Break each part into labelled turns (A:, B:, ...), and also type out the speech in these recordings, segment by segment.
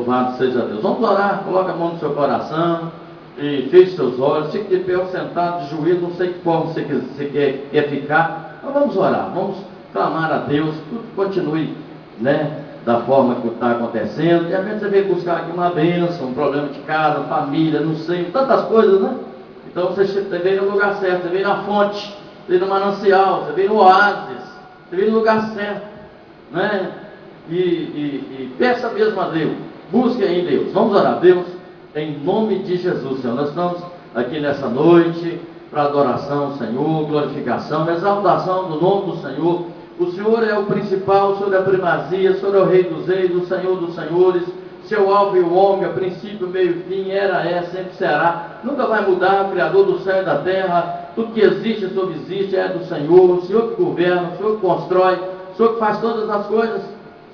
A: Louvado seja Deus. Vamos orar, coloca a mão no seu coração e feche seus olhos, fique de pé ou sentado, de joelho, não sei que forma você quer ficar, mas vamos orar, vamos clamar a Deus, tudo continue, né, da forma que está acontecendo. De repente você veio buscar aqui uma bênção, um problema de casa, família, não sei, tantas coisas, né? Então você veio no lugar certo, você veio na fonte, você veio no manancial, você veio no oásis, você veio no lugar certo, né? E peça mesmo a Deus, busque em Deus. Vamos orar. Deus, em nome de Jesus, Senhor, nós estamos aqui nessa noite para adoração, Senhor, glorificação, exaltação do nome do Senhor. O Senhor é o principal, o Senhor é a primazia, o Senhor é o Rei dos Reis, o Senhor dos Senhores, seu alfa e o ômega, princípio, meio e fim, era, é, sempre será, nunca vai mudar, o Criador do céu e da terra. Tudo que existe e subsiste é do Senhor, o Senhor que governa, o Senhor que constrói, o Senhor que faz todas as coisas.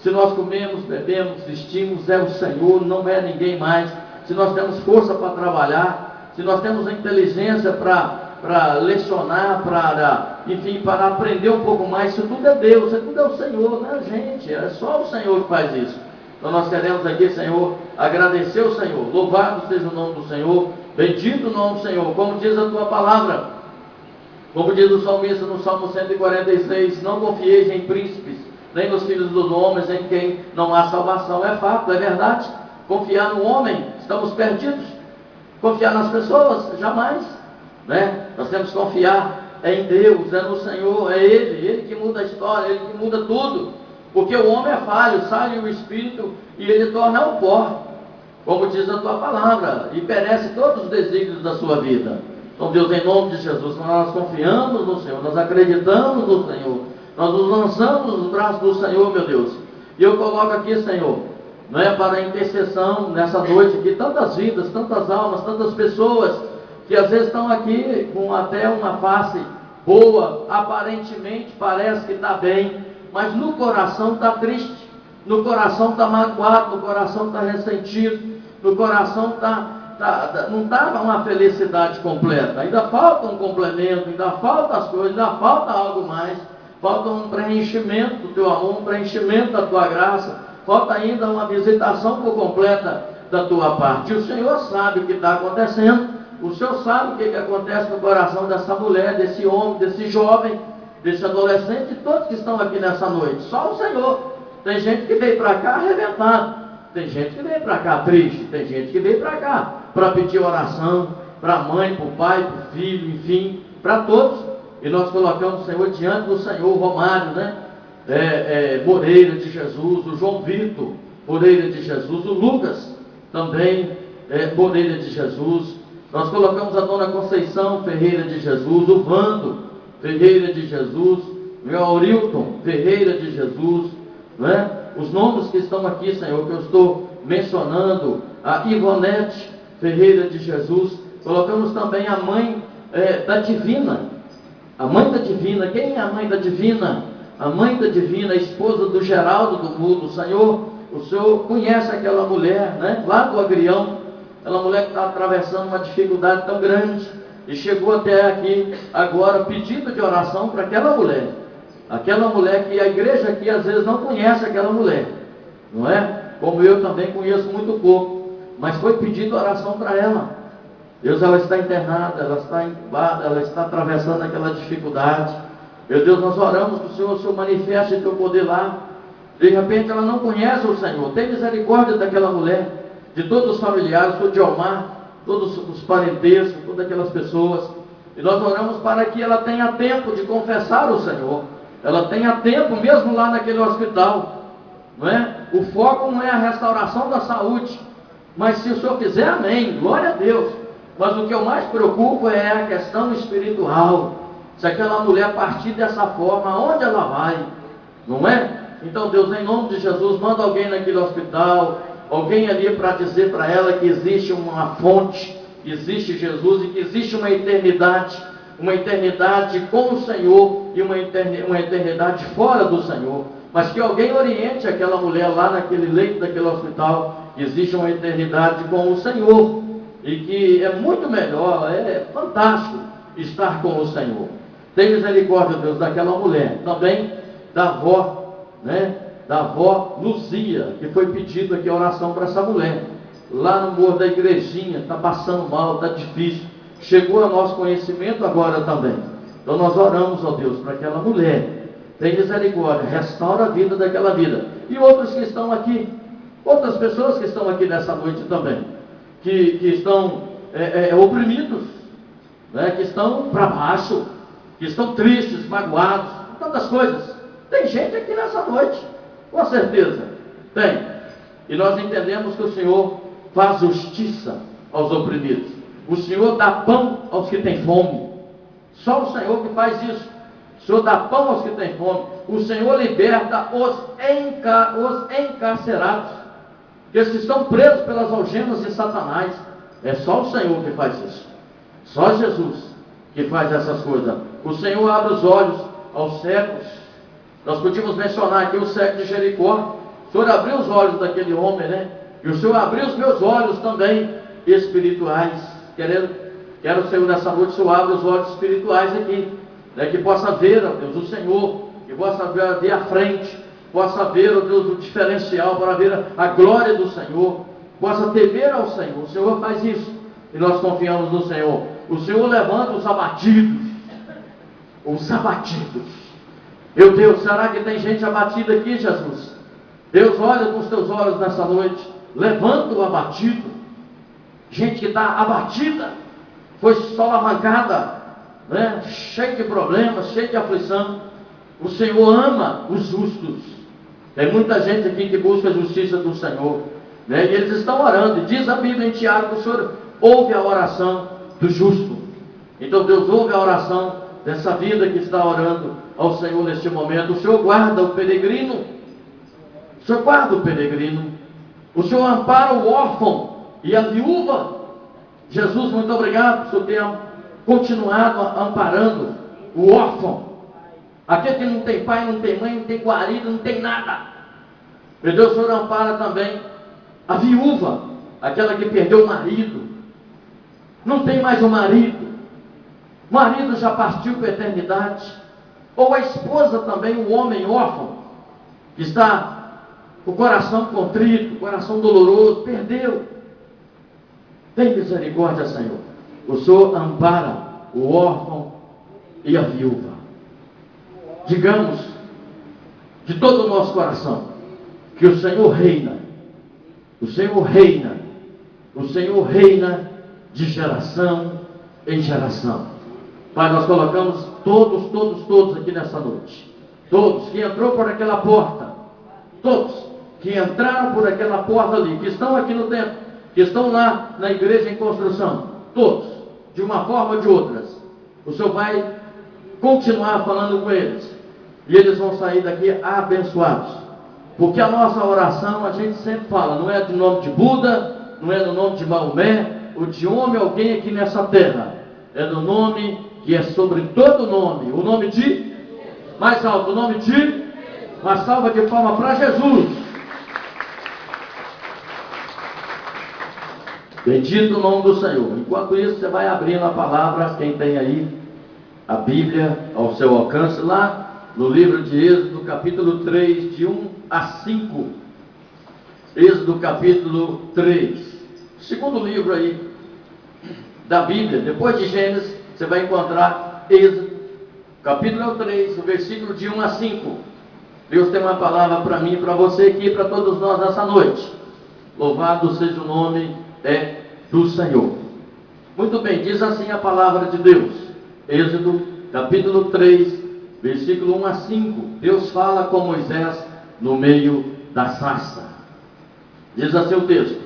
A: Se nós comemos, bebemos, vestimos, é o Senhor, não é ninguém mais. Se nós temos força para trabalhar, se nós temos a inteligência para lecionar, enfim, para aprender um pouco mais, isso tudo é Deus, isso tudo é o Senhor, não é a gente, é só o Senhor que faz isso. Então nós queremos aqui, Senhor, agradecer o Senhor, louvado seja o nome do Senhor, bendito o nome do Senhor, como diz a tua palavra, como diz o salmista no Salmo 146, não confieis em príncipes, nem nos filhos dos homens, em quem não há salvação. É fato, é verdade. Confiar no homem, estamos perdidos. Confiar nas pessoas, jamais, né? Nós temos que confiar em Deus, é no Senhor, é Ele que muda a história, Ele que muda tudo, porque o homem é falho, sai o Espírito e ele torna o pó, como diz a tua palavra, e perece todos os desígnios da sua vida. Então Deus, em nome de Jesus, nós confiamos no Senhor, nós acreditamos no Senhor, nós nos lançamos nos braços do Senhor, meu Deus. E eu coloco aqui, Senhor, não é para a intercessão nessa noite aqui, tantas vidas, tantas almas, tantas pessoas que às vezes estão aqui com até uma face boa, aparentemente parece que está bem, mas no coração está triste, no coração está magoado, no coração está ressentido, no coração não está uma felicidade completa, ainda falta um complemento, ainda falta as coisas, ainda falta algo mais. Falta um preenchimento do teu amor, um preenchimento da tua graça, falta ainda uma visitação por completa da tua parte. E o Senhor sabe o que está acontecendo, o Senhor sabe o que acontece no coração dessa mulher, desse homem, desse jovem, desse adolescente, e todos que estão aqui nessa noite. Só o Senhor. Tem gente que veio para cá arrebentado, tem gente que veio para cá triste, tem gente que veio para cá para pedir oração, para a mãe, para o pai, para o filho, enfim, para todos. E nós colocamos o Senhor diante do Senhor, o Romário, né? Moreira de Jesus, o João Vitor Moreira de Jesus, o Lucas também Moreira de Jesus. Nós colocamos a Dona Conceição Ferreira de Jesus, o Vando Ferreira de Jesus, o Aurilton Ferreira de Jesus, né? Os nomes que estão aqui, Senhor, que eu estou mencionando, a Ivonete Ferreira de Jesus. Colocamos também a mãe da Divina. A mãe da Divina, quem é a mãe da Divina? A mãe da Divina, a esposa do Geraldo do Mundo. O Senhor conhece aquela mulher, né? Lá do Agrião, aquela mulher que está atravessando uma dificuldade tão grande, e chegou até aqui, agora, pedido de oração para aquela mulher que a igreja aqui às vezes não conhece aquela mulher, não é? Como eu também conheço muito pouco, mas foi pedido oração para ela. Deus, ela está internada, ela está entubada, ela está atravessando aquela dificuldade. Meu Deus, nós oramos que o Senhor manifeste o teu poder lá. De repente ela não conhece o Senhor. Tem misericórdia daquela mulher, de todos os familiares, do Diomar, todos os parentescos, todas aquelas pessoas. E nós oramos para que ela tenha tempo de confessar o Senhor. Ela tenha tempo mesmo lá naquele hospital, não é? O foco não é a restauração da saúde, mas se o Senhor quiser, amém, glória a Deus. Mas o que eu mais preocupo é a questão espiritual. Se aquela mulher partir dessa forma, aonde ela vai? Não é? Então Deus, em nome de Jesus, manda alguém naquele hospital, alguém ali para dizer para ela que existe uma fonte, que existe Jesus e que existe uma eternidade com o Senhor e uma eternidade fora do Senhor. Mas que alguém oriente aquela mulher lá naquele leito daquele hospital, que existe uma eternidade com o Senhor. E que é muito melhor, é fantástico estar com o Senhor. Tem misericórdia, Deus, daquela mulher, também da avó, né? da avó Luzia, que foi pedido aqui a oração para essa mulher, lá no Morro da Igrejinha, está passando mal, está difícil, chegou a nosso conhecimento agora também. Então nós oramos, ó Deus, para aquela mulher, tem misericórdia, restaura a vida daquela vida, e outros que estão aqui, outras pessoas que estão aqui nessa noite também, que estão oprimidos, né, que estão para baixo, que estão tristes, magoados, tantas coisas. Tem gente aqui nessa noite, com certeza, tem. E nós entendemos que o Senhor faz justiça aos oprimidos. O Senhor dá pão aos que têm fome. Só o Senhor que faz isso. O Senhor dá pão aos que têm fome. O Senhor liberta os encarcerados, que estão presos pelas algemas de Satanás. É só o Senhor que faz isso. Só Jesus que faz essas coisas. O Senhor abre os olhos aos cegos. Nós podíamos mencionar aqui o cego de Jericó. O Senhor abriu os olhos daquele homem, né? E o Senhor abriu os meus olhos também espirituais. Quero, Senhor, nessa noite, o Senhor abre os olhos espirituais aqui, né? Que possa ver, ó Deus, o Senhor, que possa ver à frente, possa ver, ó Deus, o diferencial, para ver a glória do Senhor, possa temer ao Senhor. O Senhor faz isso, e nós confiamos no Senhor. O Senhor levanta os abatidos. Os abatidos. Meu Deus, será que tem gente abatida aqui, Jesus? Deus, olha com os teus olhos nessa noite, levanta o abatido, gente que está abatida, foi só arrancada, né? Cheio de problemas, cheio de aflição. O Senhor ama os justos. Tem muita gente aqui que busca a justiça do Senhor, né? E eles estão orando, e diz a Bíblia em Tiago que o Senhor ouve a oração do justo. Então Deus ouve a oração dessa vida que está orando ao Senhor neste momento. O Senhor guarda o peregrino. O Senhor guarda o peregrino. O Senhor ampara o órfão e a viúva. Jesus, muito obrigado por ter continuado amparando o órfão. Aquele que não tem pai, não tem mãe, não tem guarida, não tem nada. Meu Deus, o Senhor ampara também a viúva, aquela que perdeu o marido. Não tem mais o marido. O marido já partiu para a eternidade. Ou a esposa também, o homem órfão, que está com o coração contrito, o coração doloroso, perdeu. Tem misericórdia, Senhor. O Senhor ampara o órfão e a viúva. Digamos de todo o nosso coração que o Senhor reina. O Senhor reina. O Senhor reina de geração em geração. Pai, nós colocamos todos aqui nessa noite. Todos que entrou por aquela porta. Todos que entraram por aquela porta ali, que estão aqui no templo, que estão lá na igreja em construção. Todos, de uma forma ou de outras. O Senhor vai continuar falando com eles. E eles vão sair daqui abençoados. Porque a nossa oração, a gente sempre fala, não é de nome de Buda, não é no nome de Maomé, ou de homem alguém aqui nessa terra. É no nome que é sobre todo nome. O nome de? Mais alto, o nome de? Uma salva de palmas para Jesus. Bendito o nome do Senhor. Enquanto isso, você vai abrindo a palavra, quem tem aí a Bíblia ao seu alcance, lá no livro de Êxodo, capítulo 3, de 1 a 5. Êxodo, capítulo 3. Segundo livro aí da Bíblia, depois de Gênesis, você vai encontrar Êxodo, capítulo 3, o versículo de 1 a 5. Deus tem uma palavra para mim, para você aqui, para todos nós nessa noite. Louvado seja o nome do Senhor. Muito bem, diz assim a palavra de Deus. Êxodo, capítulo 3, versículo 1 a 5. Deus fala com Moisés no meio da sarça. Diz assim o texto: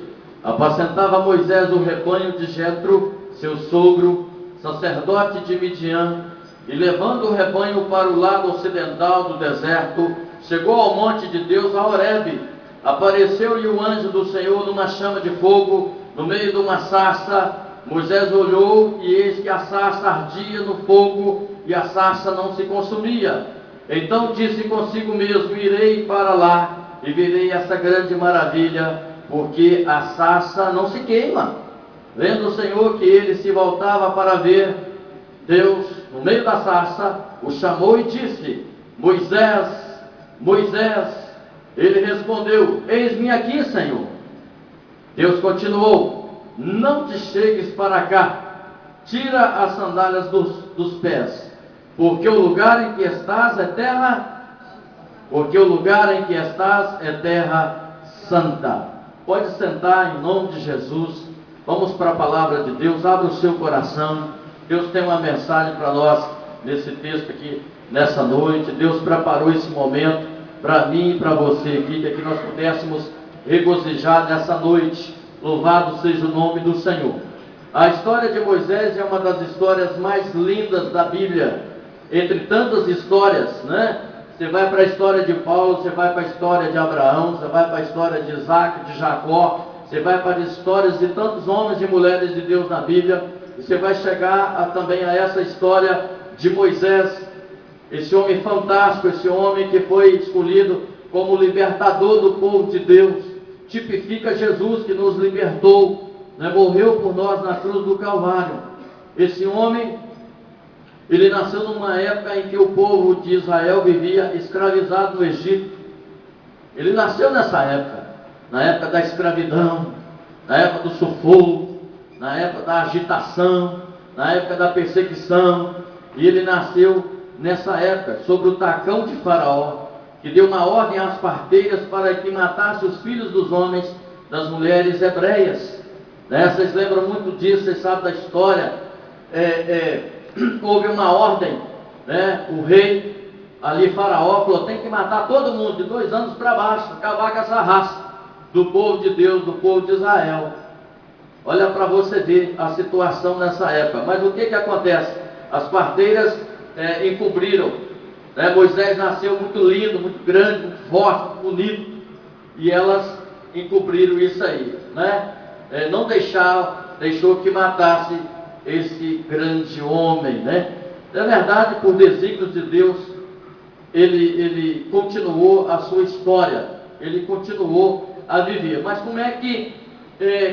A: apacentava Moisés o rebanho de Jetro, seu sogro, sacerdote de Midian, e levando o rebanho para o lado ocidental do deserto, chegou ao monte de Deus, a Horebe. Apareceu-lhe o anjo do Senhor numa chama de fogo, no meio de uma sarça. Moisés olhou, e eis que a sarça ardia no fogo, e a sarça não se consumia. Então disse consigo mesmo: irei para lá, e verei essa grande maravilha, porque a sarça não se queima. Vendo o Senhor que ele se voltava para ver, Deus, no meio da sarça, o chamou e disse: Moisés, Moisés. Ele respondeu: eis-me aqui, Senhor. Deus continuou: não te chegues para cá, tira as sandálias dos pés, porque o lugar em que estás é terra santa. Pode sentar em nome de Jesus. Vamos para a palavra de Deus. Abra o seu coração. Deus tem uma mensagem para nós nesse texto aqui, nessa noite. Deus preparou esse momento para mim e para você aqui, para que nós pudéssemos regozijar nessa noite. Louvado seja o nome do Senhor. A história de Moisés é uma das histórias mais lindas da Bíblia, entre tantas histórias, né? Você vai para a história de Paulo, você vai para a história de Abraão, você vai para a história de Isaac, de Jacó, você vai para as histórias de tantos homens e mulheres de Deus na Bíblia, e você vai chegar também a essa história de Moisés, esse homem fantástico, esse homem que foi escolhido como libertador do povo de Deus, tipifica Jesus que nos libertou, né? Morreu por nós na cruz do Calvário. Esse homem, ele nasceu numa época em que o povo de Israel vivia escravizado no Egito. Ele nasceu nessa época, na época da escravidão, na época do sufoco, na época da agitação, na época da perseguição. E ele nasceu nessa época, sobre o tacão de Faraó, que deu uma ordem às parteiras para que matasse os filhos dos homens das mulheres hebreias. Vocês lembram muito disso, vocês sabem da história. Houve uma ordem, né? O rei ali, Faraó, falou: tem que matar todo mundo de 2 anos para baixo, acabar com essa raça do povo de Deus, do povo de Israel. Olha para você ver a situação nessa época. Mas o que acontece? As parteiras encobriram, né? Moisés nasceu muito lindo, muito grande, muito forte, muito bonito, e elas encobriram isso aí, né? Não deixou que matasse esse grande homem, né? Na verdade, por desígnios de Deus, ele continuou a sua história, ele continuou a viver. Mas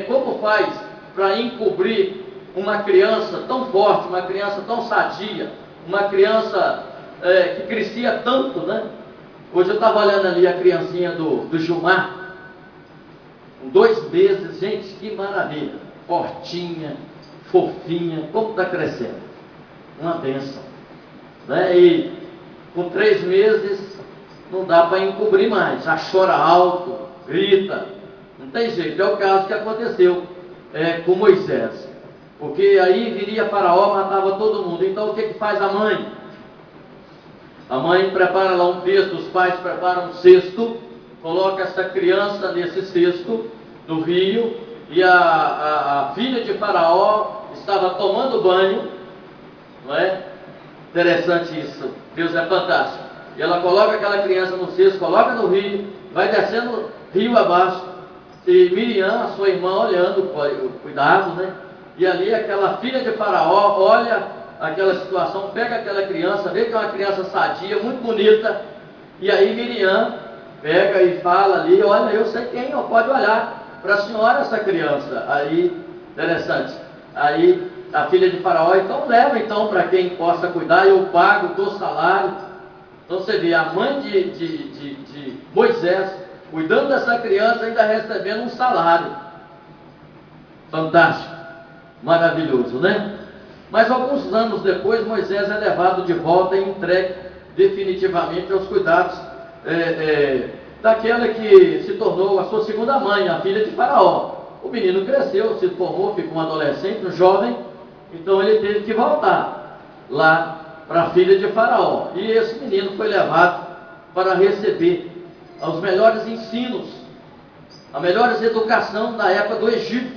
A: como faz para encobrir uma criança tão forte, uma criança tão sadia, uma criança que crescia tanto, né? Hoje eu estava olhando ali a criancinha do Gilmar, com 2 meses, gente, que maravilha, fortinha, fofinha, como está crescendo, uma bênção, né? E com 3 meses não dá para encobrir mais, já chora alto, grita, não tem jeito. É o caso que aconteceu com Moisés, porque aí viria Faraó, matava todo mundo. Então o que faz a mãe? A mãe prepara lá um cesto, os pais preparam um cesto, coloca essa criança nesse cesto no rio, e a filha de Faraó estava tomando banho, não é? Interessante isso, Deus é fantástico. E ela coloca aquela criança no cesto, coloca no rio, vai descendo rio abaixo, e Miriam, a sua irmã, olhando, cuidado, né? E ali aquela filha de Faraó olha aquela situação, pega aquela criança, vê que é uma criança sadia, muito bonita, e aí Miriam pega e fala ali: olha, eu sei quem, pode olhar para a senhora essa criança. Aí, interessante, aí a filha de Faraó: então leva então para quem possa cuidar, eu pago, dou salário. Então você vê a mãe de Moisés cuidando dessa criança, ainda recebendo um salário. Fantástico, maravilhoso, né? Mas alguns anos depois, Moisés é levado de volta e entregue definitivamente aos cuidados daquela que se tornou a sua segunda mãe, a filha de Faraó. O menino cresceu, se formou, ficou um adolescente, um jovem, então ele teve que voltar lá para a filha de Faraó. E esse menino foi levado para receber os melhores ensinos, a melhor educação da época do Egito.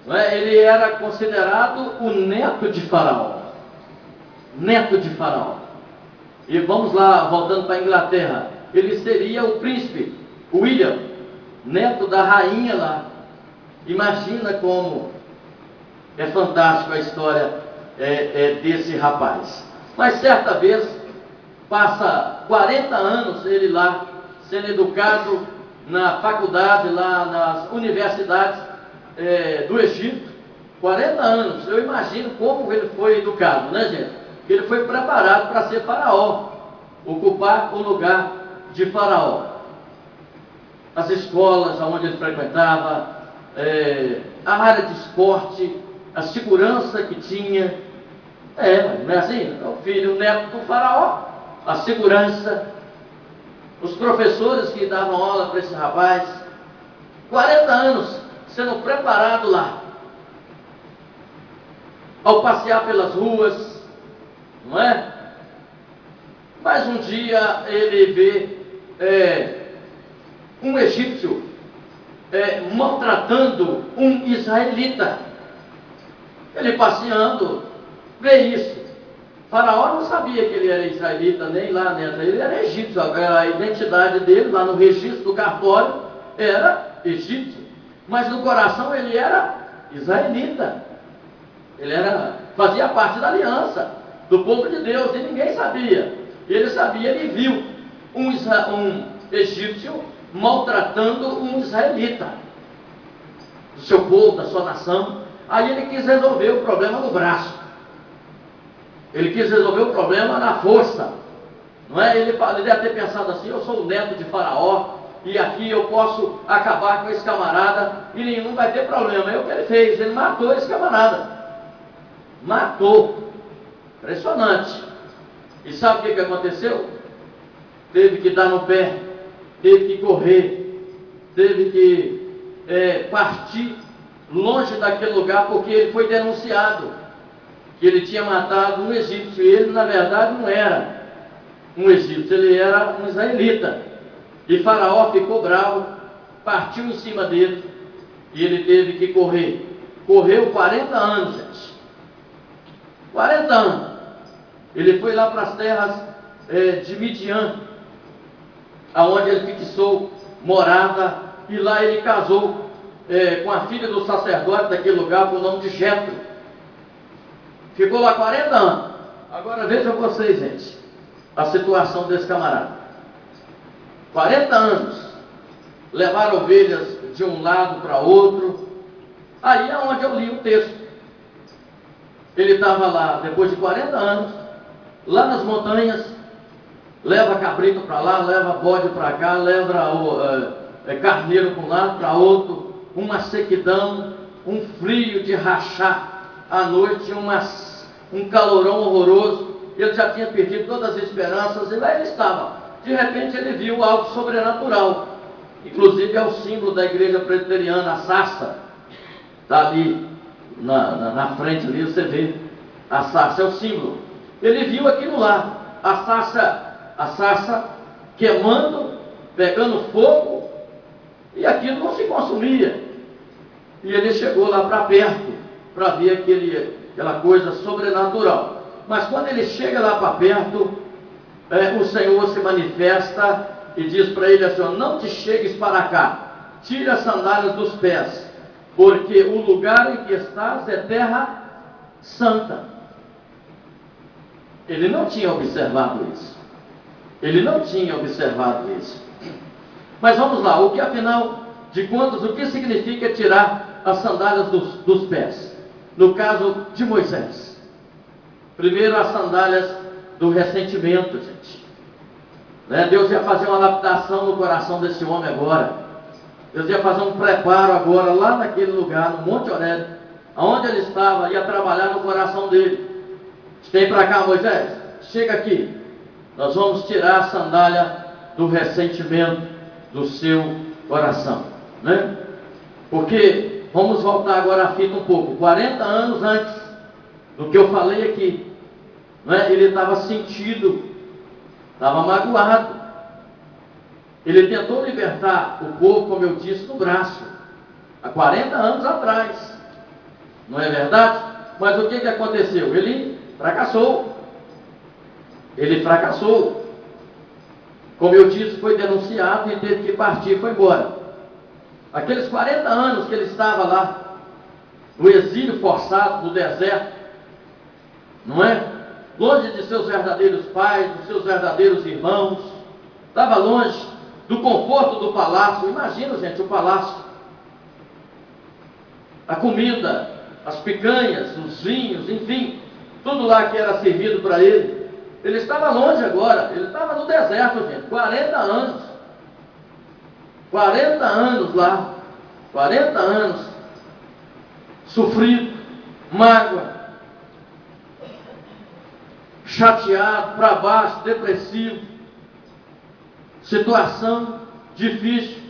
A: Ele era considerado o neto de Faraó. Neto de Faraó. E vamos lá, voltando para a Inglaterra. Ele seria o príncipe William, neto da rainha lá. Imagina como é fantástico a história desse rapaz. Mas certa vez, passa 40 anos ele lá, sendo educado na faculdade, lá nas universidades do Egito. 40 anos, eu imagino como ele foi educado, né, gente? Ele foi preparado para ser faraó, ocupar o lugar de Faraó. as escolas onde ele frequentava, a área de esporte, a segurança que tinha. Não é assim? O filho, o neto do faraó, a segurança, os professores que davam aula para esse rapaz, 40 anos sendo preparado lá. Ao passear pelas ruas, não é? Mas um dia ele vê um egípcio maltratando um israelita. Ele passeando, vê isso. Faraó não sabia que ele era israelita, nem lá dentro. Ele era egípcio. A identidade dele, lá no registro do cartório, era egípcio. Mas no coração ele era israelita. Ele fazia parte da aliança, do povo de Deus, e ninguém sabia. Ele sabia, ele viu um egípcio maltratando um israelita, do seu povo, da sua nação. Aí ele quis resolver o problema no braço. Ele quis resolver o problema na força. Não é? Ele deve ter pensado assim: eu sou o neto de Faraó, e aqui eu posso acabar com esse camarada, e nenhum vai ter problema. É o que ele fez, ele matou esse camarada. Matou. Impressionante. E sabe o que aconteceu? Teve que dar no pé, teve que correr, teve que partir longe daquele lugar, porque ele foi denunciado que ele tinha matado um egípcio. E ele, na verdade, não era um egípcio, ele era um israelita. E Faraó ficou bravo, partiu em cima dele, e ele teve que correr. Correu 40 anos, gente. 40 anos. Ele foi lá para as terras de Midian, aonde ele fixou morada, e lá ele casou com a filha do sacerdote daquele lugar, com o nome de Jetro. Ficou lá 40 anos. Agora vejam vocês, gente, a situação desse camarada. 40 anos, levaram ovelhas de um lado para outro. Aí é onde eu li o texto. Ele estava lá, depois de 40 anos, lá nas montanhas, leva cabrito para lá, leva bode para cá, leva carneiro para um lado, para outro, uma sequidão, um frio de rachar à noite, um calorão horroroso. Ele já tinha perdido todas as esperanças, e lá ele estava. De repente ele viu algo sobrenatural. Inclusive é o símbolo da igreja presbiteriana, a sarça. Está ali na frente ali, você vê a sarça, é o símbolo. Ele viu aquilo lá, a sarça queimando, pegando fogo, e aquilo não se consumia. E ele chegou lá para perto, para ver aquela coisa sobrenatural. Mas quando ele chega lá para perto, o Senhor se manifesta e diz para ele assim: não te chegues para cá, tira as sandálias dos pés, porque o lugar em que estás é terra santa. Ele não tinha observado isso. Ele não tinha observado isso. Mas vamos lá, o que afinal de contas, o que significa tirar as sandálias dos pés? No caso de Moisés. Primeiro, as sandálias do ressentimento, gente. Deus ia fazer uma adaptação no coração desse homem agora. Deus ia fazer um preparo agora, lá naquele lugar, no Monte Horebe, aonde ele estava, ia trabalhar no coração dele. Vem para cá, Moisés, chega aqui. Nós vamos tirar a sandália do ressentimento do seu coração, né? Porque, vamos voltar agora a fita um pouco, 40 anos antes do que eu falei aqui, né? Ele estava sentido, estava magoado. Ele tentou libertar o povo, como eu disse, no braço, há 40 anos atrás, não é verdade? Mas o que aconteceu? Ele fracassou. Ele fracassou. Como eu disse, foi denunciado e teve que partir, foi embora. Aqueles 40 anos que ele estava lá, no exílio forçado, no deserto, não é? Longe de seus verdadeiros pais, dos seus verdadeiros irmãos, estava longe do conforto do palácio. Imagina, gente, o palácio, a comida, as picanhas, os vinhos, enfim, tudo lá que era servido para ele. Ele estava longe agora, ele estava no deserto, gente, 40 anos. 40 anos lá, 40 anos, sofrido, mágoa, chateado, para baixo, depressivo, situação difícil,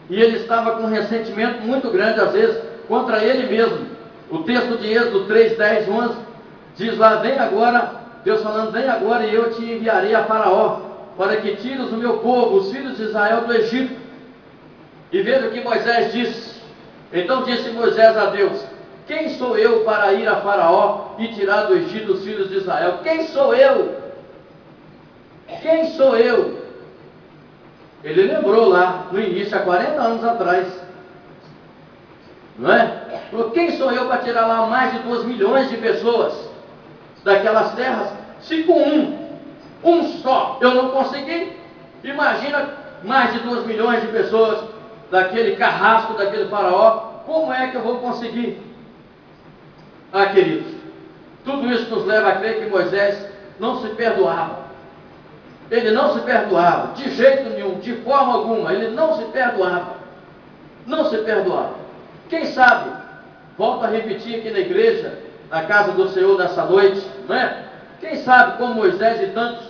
A: e ele estava com um ressentimento muito grande, às vezes, contra ele mesmo. O texto de Êxodo 3, 10, 11, diz lá, vem agora, Deus falando, vem agora e eu te enviarei a Faraó, para que tires o meu povo, os filhos de Israel do Egito. E veja o que Moisés disse. Então disse Moisés a Deus, quem sou eu para ir a Faraó e tirar do Egito os filhos de Israel? Quem sou eu? Quem sou eu? Ele lembrou lá, no início, há 40 anos atrás. Não é? Falou, quem sou eu para tirar lá mais de 2 milhões de pessoas daquelas terras? Se com um só eu não consegui, imagina mais de 2 milhões de pessoas daquele carrasco, daquele faraó, como é que eu vou conseguir? Ah, queridos, tudo isso nos leva a crer que Moisés não se perdoava. Ele não se perdoava, de jeito nenhum, de forma alguma, ele não se perdoava. Não se perdoava. Quem sabe, volto a repetir aqui na igreja, na casa do Senhor nessa noite, não é? Quem sabe, como Moisés e tantos,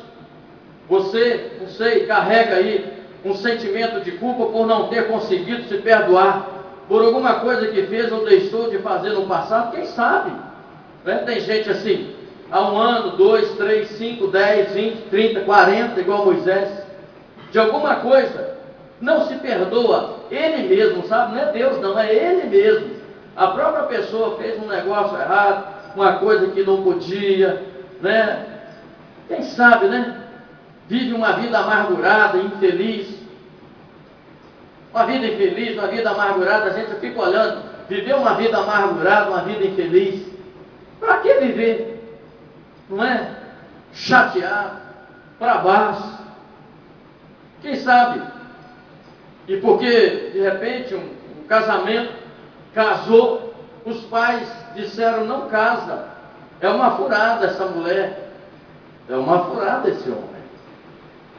A: você, não sei, carrega aí um sentimento de culpa por não ter conseguido se perdoar, por alguma coisa que fez ou deixou de fazer no passado, quem sabe? Não é? Tem gente assim, há 1 ano, 2, 3, 5, 10, 20, 30, 40, igual Moisés, de alguma coisa, não se perdoa ele mesmo, sabe? Não é Deus não, é ele mesmo. A própria pessoa fez um negócio errado, uma coisa que não podia, né? Quem sabe, né? Vive uma vida amargurada, infeliz. Uma vida infeliz, uma vida amargurada, a gente fica olhando, viver uma vida amargurada, uma vida infeliz. Para que viver? Não é? Chateado, para baixo. Quem sabe? E porque, de repente, um casamento casou, os pais disseram, não casa. É uma furada essa mulher. É uma furada esse homem.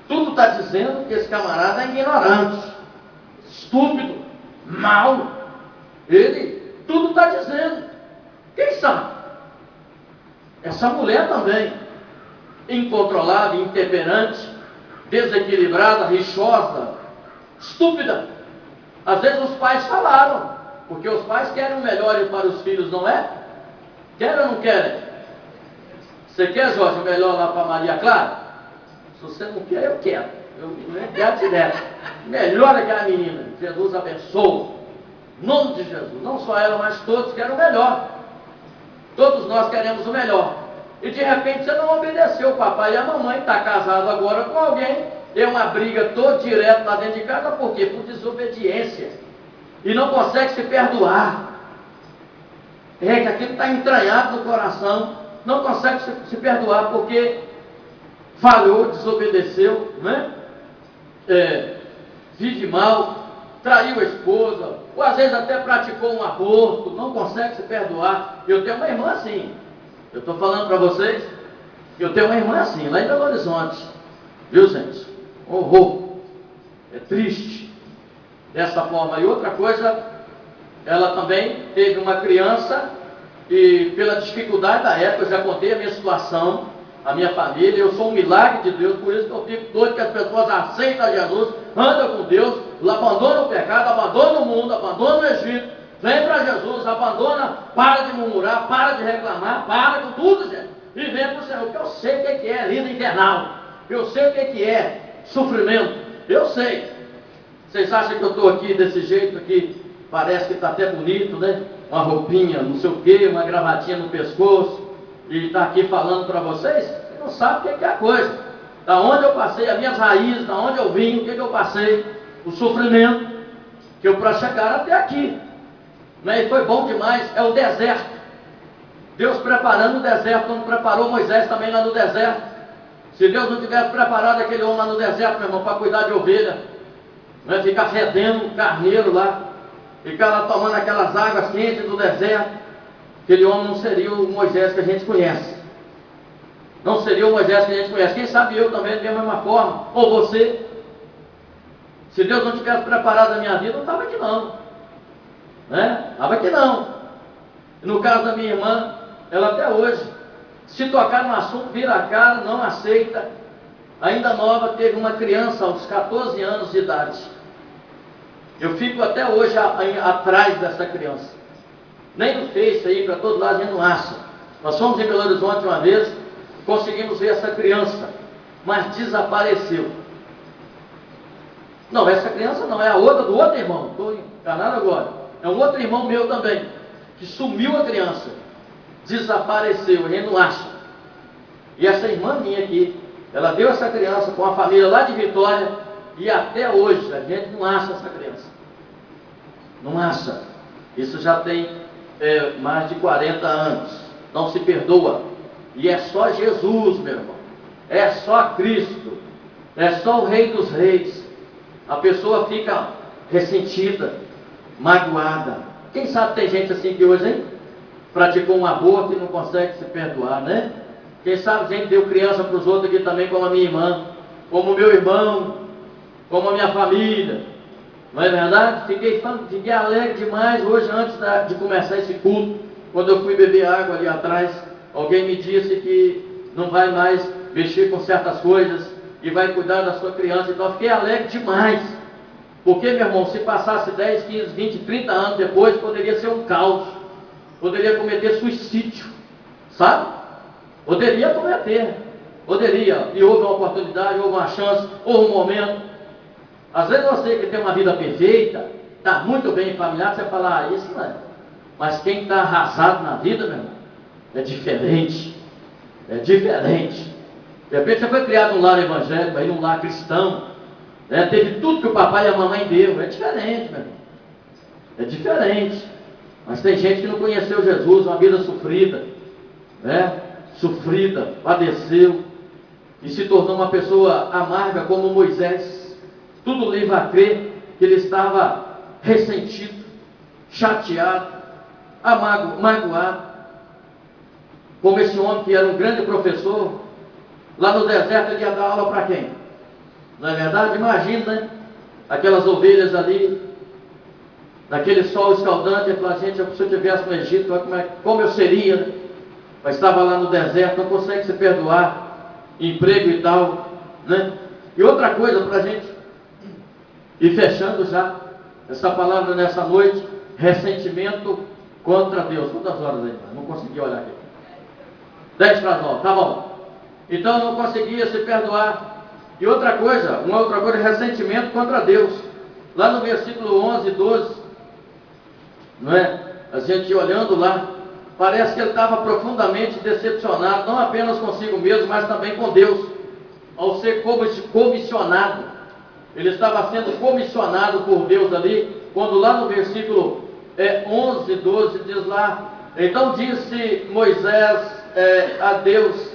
A: Tudo está dizendo que esse camarada é ignorante, estúpido, mau. Ele, tudo está dizendo. Quem sabe? Essa mulher também, incontrolável, intemperante, desequilibrada, rixosa, estúpida. Às vezes os pais falaram, porque os pais querem o melhor para os filhos, não é? Querem ou não querem? Você quer, Jorge, o melhor lá para Maria Clara? Se você não quer, eu quero. Eu quero direto. Melhor aquela menina. Jesus abençoe. Em nome de Jesus. Não só ela, mas todos querem o melhor. Todos nós queremos o melhor. E de repente você não obedeceu o papai e a mamãe, está casado agora com alguém, é uma briga toda direto lá dentro de casa, por quê? Por desobediência. E não consegue se perdoar. É que aquilo está entranhado no coração, não consegue se perdoar porque falhou, desobedeceu, né? Vive mal, traiu a esposa, ou às vezes até praticou um aborto, não consegue se perdoar. Eu tenho uma irmã assim, eu estou falando para vocês, eu tenho uma irmã assim, lá em Belo Horizonte, viu, gente? Horror, é triste, dessa forma. E outra coisa, ela também teve uma criança, e pela dificuldade da época, eu já contei a minha situação, a minha família, eu sou um milagre de Deus, por isso que eu fico doido que as pessoas aceitam Jesus, andam com Deus, abandonam o pecado, abandonam o mundo, abandonam o Egito, vem para Jesus, abandona, para de murmurar, para de reclamar, para com tudo, gente, e vem para o Senhor, porque eu sei o que é vida infernal, eu sei o que é sofrimento, eu sei. Vocês acham que eu estou aqui desse jeito aqui, parece que está até bonito, né? Uma roupinha, não sei o quê, uma gravatinha no pescoço, e está aqui falando para vocês, você não sabe o que é a coisa, da onde eu passei, as minhas raízes, da onde eu vim, o que eu passei, o sofrimento, que eu para chegar até aqui, né? E foi bom demais, é o deserto, Deus preparando o deserto, como preparou Moisés também lá no deserto. Se Deus não tivesse preparado aquele homem lá no deserto, meu irmão, para cuidar de ovelha, né? Ficar fedendo o carneiro lá, ficar lá tomando aquelas águas quentes do deserto, aquele homem não seria o Moisés que a gente conhece. Não seria o Moisés que a gente conhece. Quem sabe eu também, da mesma forma, ou você. Se Deus não tivesse preparado a minha vida, eu não estava aqui não. Né? Estava aqui não. No caso da minha irmã, ela até hoje, se tocar no assunto, vira a cara, não aceita. Ainda nova, teve uma criança aos 14 anos de idade. Eu fico até hoje atrás dessa criança. Nem no Face aí, para todo lado, a gente não acha. Nós fomos em Belo Horizonte uma vez, conseguimos ver essa criança, mas desapareceu. Não, essa criança não, é a outra do outro irmão. Estou enganado agora. É um outro irmão meu também, que sumiu a criança. Desapareceu, a gente não acha. E essa irmã minha aqui, ela deu essa criança com a família lá de Vitória, e até hoje a gente não acha essa criança. Não acha. Isso já tem mais de 40 anos. Não se perdoa. E é só Jesus, meu irmão. É só Cristo. É só o Rei dos Reis. A pessoa fica ressentida, magoada. Quem sabe tem gente assim que hoje, hein? Praticou um aborto e não consegue se perdoar, né? Quem sabe gente deu criança para os outros aqui também, como a minha irmã, como o meu irmão, como a minha família. Não é verdade? Fiquei alegre demais hoje, antes de começar esse culto, quando eu fui beber água ali atrás, alguém me disse que não vai mais mexer com certas coisas e vai cuidar da sua criança. Então eu fiquei alegre demais. Porque, meu irmão, se passasse 10, 15, 20, 30 anos depois, poderia ser um caos. Poderia cometer suicídio. Sabe? Poderia cometer. Poderia. E houve uma oportunidade, houve uma chance, houve um momento. Às vezes você que tem uma vida perfeita, está muito bem familiar, você fala, isso não é. Mas quem está arrasado na vida, meu irmão, é diferente. É diferente. De repente você foi criado num lar evangélico, aí num lar cristão, né? Teve tudo que o papai e a mamãe deu. É diferente, meu irmão. É diferente. Mas tem gente que não conheceu Jesus, uma vida sofrida, né? Sofrida, padeceu e se tornou uma pessoa amarga como Moisés. Tudo leva a crer que ele estava ressentido, chateado, magoado, como esse homem que era um grande professor. Lá no deserto ele ia dar aula para quem? Não é verdade? Imagina, né? Aquelas ovelhas ali, naquele sol escaldante. Ele falou, gente, se eu estivesse no Egito, como eu seria, né? Mas estava lá no deserto, não consegue se perdoar, emprego e tal, né? E outra coisa para a gente ir fechando já essa palavra nessa noite: ressentimento contra Deus. Quantas horas aí? Não consegui olhar aqui. 10 para 9, tá bom. Então não conseguia se perdoar. E outra coisa, ressentimento contra Deus. Lá no versículo 11 e 12, não é? A gente olhando lá, parece que ele estava profundamente decepcionado, não apenas consigo mesmo, mas também com Deus, ao ser comissionado. Ele estava sendo comissionado por Deus ali, quando lá no versículo 11 e 12 diz lá, então disse Moisés a Deus,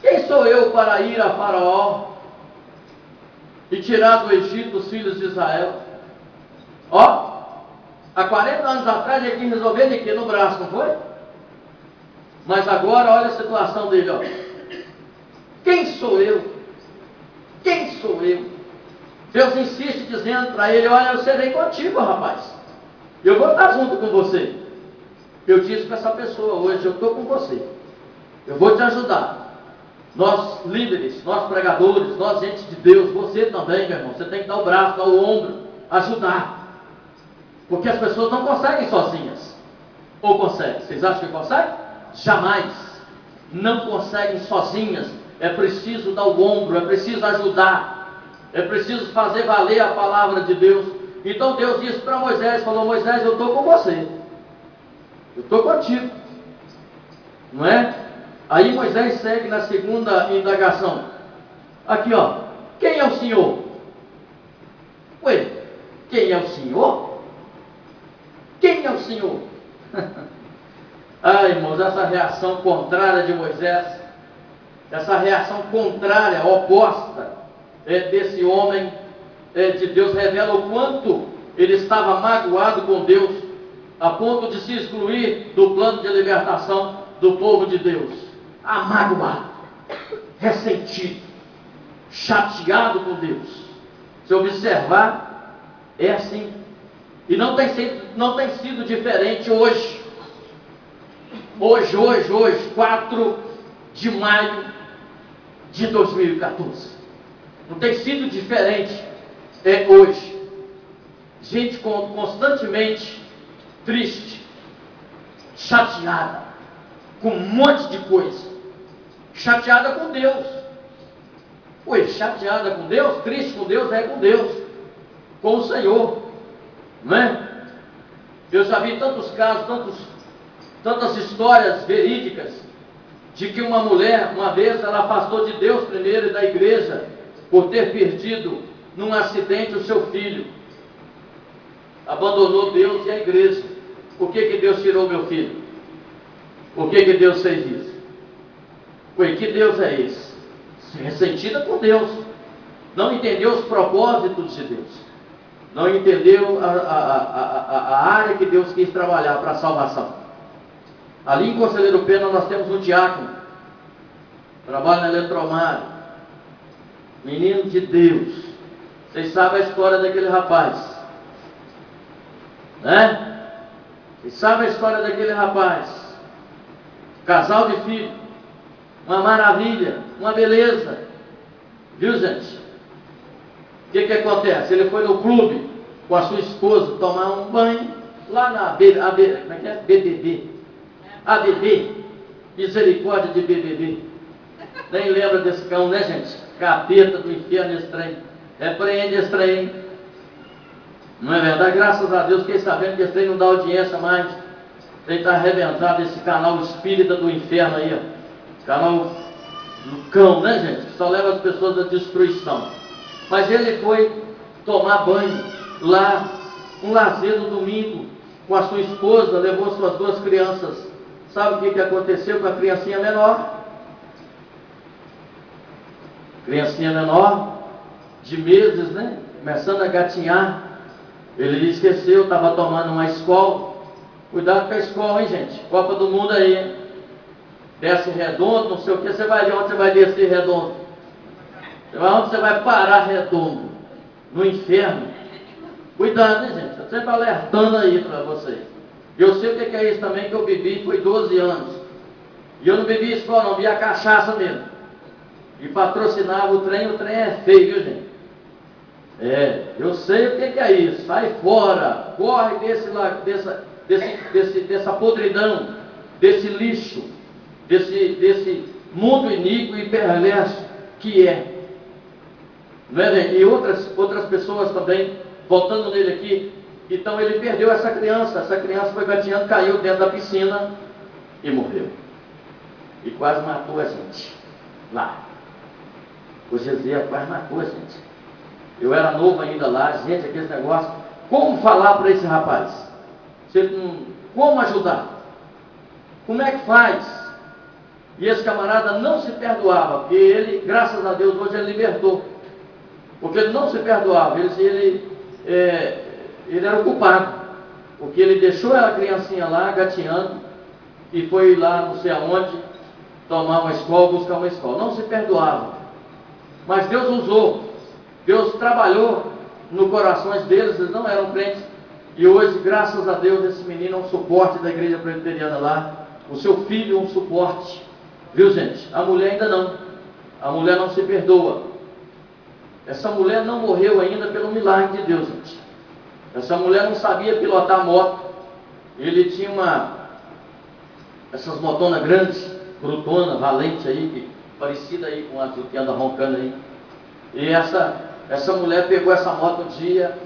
A: quem sou eu para ir a Faraó e tirar do Egito os filhos de Israel? Ó, há 40 anos atrás ele quis resolver de quê? No braço, não foi? Mas agora olha a situação dele, ó. Quem sou eu? Quem sou eu? Deus insiste dizendo para ele, olha, eu serei contigo, rapaz. Eu vou estar junto com você. Eu disse para essa pessoa hoje, eu estou com você. Eu vou te ajudar. Nós líderes, nós pregadores, nós gente de Deus, você também, meu irmão, você tem que dar o braço, dar o ombro, ajudar. Porque as pessoas não conseguem sozinhas. Ou conseguem? Vocês acham que conseguem? Jamais. Não conseguem sozinhas. É preciso dar o ombro, é preciso ajudar. É preciso fazer valer a palavra de Deus. Então Deus disse para Moisés, falou, Moisés, eu estou com você. Eu estou contigo. Não é? Aí Moisés segue na segunda indagação. Aqui, ó. Quem é o Senhor? Ué, quem é o Senhor? Quem é o Senhor? Ah, irmãos, essa reação contrária de Moisés, essa reação contrária, oposta desse homem de Deus, revela o quanto ele estava magoado com Deus, a ponto de se excluir do plano de libertação do povo de Deus. Amagoado, ressentido, chateado com Deus. Se observar, é assim. E não tem sido diferente hoje. Hoje, 4 de maio de 2014. Não tem sido diferente hoje. Gente constantemente triste, chateada, com um monte de coisa. Chateada com Deus. Pois, chateada com Deus, triste com Deus, é com Deus, com o Senhor. Não é? Eu já vi tantos casos, tantas histórias verídicas, de que uma mulher, uma vez, ela afastou de Deus primeiro e da igreja, por ter perdido num acidente o seu filho. Abandonou Deus e a igreja. Por que Deus tirou meu filho? Por que Deus fez isso? Pois que Deus é esse? Ressentida com Deus. Não entendeu os propósitos de Deus. Não entendeu a área que Deus quis trabalhar para a salvação. Ali em Conselheiro Pena nós temos um diácono, trabalha na Eletromar, menino de Deus. Vocês sabem a história daquele rapaz, né? Vocês sabem a história daquele rapaz, casal de filho, uma maravilha, uma beleza, viu, gente? O que acontece? Ele foi no clube com a sua esposa tomar um banho lá na BBB. ABB, misericórdia de BBB. Nem lembra desse cão, né, gente? Capeta do inferno, esse trem. Repreende esse trem. Não é verdade? Graças a Deus, fiquei sabendo que esse trem não dá audiência mais. Ele está arrebentado, esse canal espírita do inferno aí, ó. Canal do cão, né, gente? Que só leva as pessoas à destruição. Mas ele foi tomar banho lá, um lazer no domingo, com a sua esposa, levou suas 2 crianças. Sabe o que aconteceu com a criancinha menor? Criancinha menor, de meses, né? Começando a gatinhar. Ele esqueceu, estava tomando uma escola. Cuidado com a escola, hein, gente? Copa do Mundo aí, hein? Desce redondo, não sei o que. Você vai ver onde você vai descer redondo. Onde você vai parar redondo? No inferno. Cuidado, né, gente? Estou sempre alertando aí para vocês. Eu sei o que é isso também, que eu bebi, foi 12 anos. E eu não bebi escola, não, bebi a cachaça mesmo. E patrocinava o trem é feio, viu, gente? Eu sei o que é isso. Sai fora, corre dessa podridão, desse lixo, desse mundo iníquo e perverso que é. Não é, gente? E outras pessoas também, voltando nele aqui. Então ele perdeu essa criança foi gatinhando, caiu dentro da piscina e morreu. E quase matou a gente lá. O Gesiel quase matou a gente. Eu era novo ainda lá, gente, aquele negócio. Como falar para esse rapaz? Como ajudar? Como é que faz? E esse camarada não se perdoava, porque ele, graças a Deus, hoje ele libertou. Porque ele não se perdoava, ele era o culpado, porque ele deixou a criancinha lá, gateando, e foi lá, não sei aonde, tomar uma escola, buscar uma escola. Não se perdoava. Mas Deus usou, Deus trabalhou no corações deles, eles não eram crentes, e hoje, graças a Deus, esse menino é um suporte da igreja presbiteriana lá, o seu filho é um suporte, viu, gente? A mulher ainda não, a mulher não se perdoa. Essa mulher não morreu ainda pelo milagre de Deus, gente. Essa mulher não sabia pilotar moto. Ele tinha essas motonas grandes, brutona, valente aí, parecida aí com a que anda roncando aí. E essa mulher pegou essa moto um dia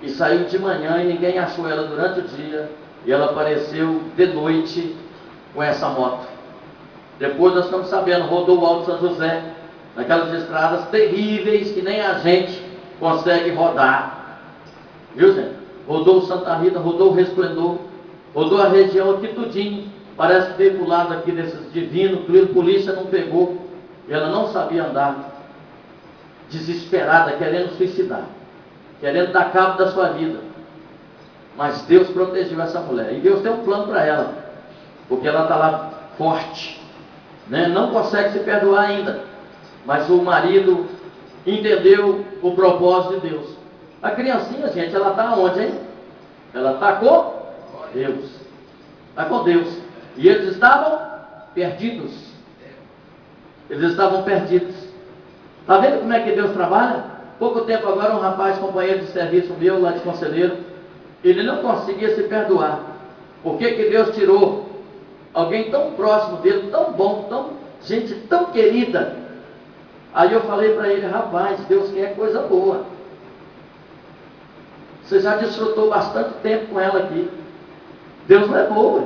A: e saiu de manhã e ninguém achou ela durante o dia. E ela apareceu de noite com essa moto. Depois nós estamos sabendo, rodou o Alto São José, naquelas estradas terríveis que nem a gente consegue rodar. Viu, gente? Rodou o Santa Rita, rodou o Resplendor, rodou a região aqui tudinho. Parece que veio pro lado aqui desses divinos, a polícia não pegou. E ela não sabia andar. Desesperada, querendo suicidar, querendo dar cabo da sua vida. Mas Deus protegeu essa mulher. E Deus tem um plano para ela, porque ela está lá forte, né? Não consegue se perdoar ainda. Mas o marido entendeu o propósito de Deus. A criancinha, gente, ela está onde, hein? Ela está com Deus. Está com Deus. E eles estavam perdidos. Eles estavam perdidos. Está vendo como é que Deus trabalha? Pouco tempo agora, um rapaz, companheiro de serviço meu, lá de Conselheiro, ele não conseguia se perdoar. Por que Deus tirou alguém tão próximo dele, tão bom, gente tão querida? Aí eu falei para ele: rapaz, Deus quer coisa boa. Você já desfrutou bastante tempo com ela aqui. Deus levou, ué.